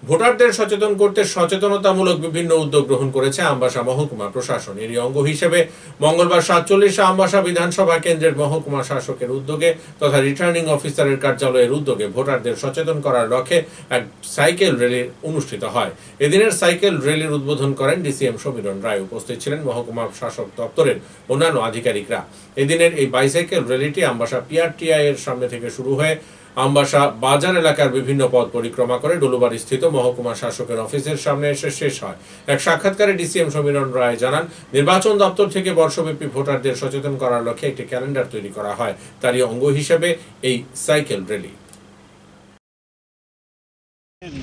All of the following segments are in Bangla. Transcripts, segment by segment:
ভোটারদের সচেতন করতে সচেতনতামূলক বিভিন্ন উদ্যোগ গ্রহণ করেছে আমবাসা মহকুমা প্রশাসন। এরই অঙ্গ হিসেবে মঙ্গলবার ৪৭ আমবাসা বিধানসভা কেন্দ্রের মহকুমা শাসকের উদ্যোগে তথা রিটার্নিং অফিসারের কার্যালয়ের উদ্যোগে ভোটারদের সচেতন করার লক্ষ্যে এক সাইকেল র্যালি অনুষ্ঠিত হয়। এদিনের সাইকেল র্যালির উদ্বোধন করেন ডিসিএম সমীরণ রায়। উপস্থিত ছিলেন মহকুমা শাসক দপ্তরের অন্যান্য আধিকারিকরা। এদিনের এই বাইসাইকেল র্যালিটি আমবাসা পিআরটিআই এর সামনে থেকে শুরু হয়ে আমবাসা বাজার এলাকার বিভিন্ন পথ পরিক্রমা করে ডলুবাড়ি স্থিত মহকুমা শাসকের অফিসের সামনে এসে শেষ হয়। এক সাক্ষাৎকারে ডিসিএম সমীরণ রায় জানান, নির্বাচন দপ্তর থেকে বর্ষব্যাপী ভোটারদের সচেতন করার লক্ষ্যে একটি ক্যালেন্ডার তৈরি করা হয়। তারই অঙ্গ হিসেবে এই সাইকেল র্যালি।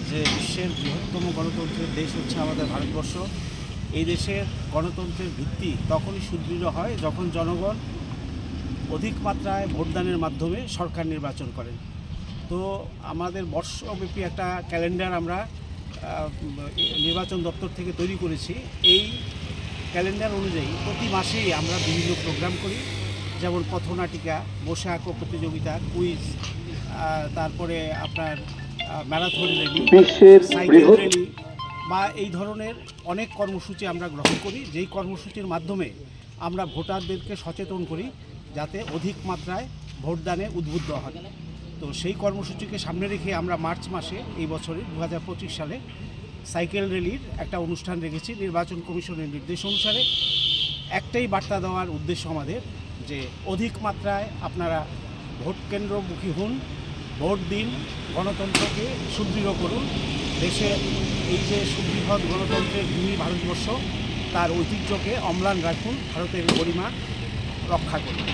যে বিশ্বের বৃহত্তম গণতন্ত্রের দেশ হচ্ছে আমাদের ভারতবর্ষ। এই দেশের গণতন্ত্রের ভিত্তি তখনই সুদৃঢ় হয় যখন জনগণ অধিক মাত্রায় ভোটদানের মাধ্যমে সরকার নির্বাচন করেন। তো আমাদের বর্ষব্যাপী একটা ক্যালেন্ডার আমরা নির্বাচন দপ্তর থেকে তৈরি করেছি। এই ক্যালেন্ডার অনুযায়ী প্রতি মাসেই আমরা বিভিন্ন প্রোগ্রাম করি, যেমন পথনাটিকা, বসে আঁকো প্রতিযোগিতা, কুইজ, তারপরে আপনার ম্যারাথন র্যালি, সাইকেল র্যালি বা এই ধরনের অনেক কর্মসূচি আমরা গ্রহণ করি, যেই কর্মসূচির মাধ্যমে আমরা ভোটারদেরকে সচেতন করি যাতে অধিক মাত্রায় ভোটদানে উদ্বুদ্ধ হয়। তো সেই কর্মসূচিকে সামনে রেখে আমরা মার্চ মাসে এই বছরের 2025 সালে সাইকেল র্যালির একটা অনুষ্ঠান রেখেছি। নির্বাচন কমিশনের নির্দেশ অনুসারে একটাই বার্তা দেওয়ার উদ্দেশ্য আমাদের, যে অধিক মাত্রায় আপনারা ভোট কেন্দ্রমুখী হন, ভোট দিন, গণতন্ত্রকে সুদৃঢ় করুন। দেশের এই যে সুবৃহৎ গণতন্ত্রের ভূমি ভারতবর্ষ, তার ঐতিহ্যকে অম্লান রাখুন, ভারতের গরিমা রক্ষা করুন।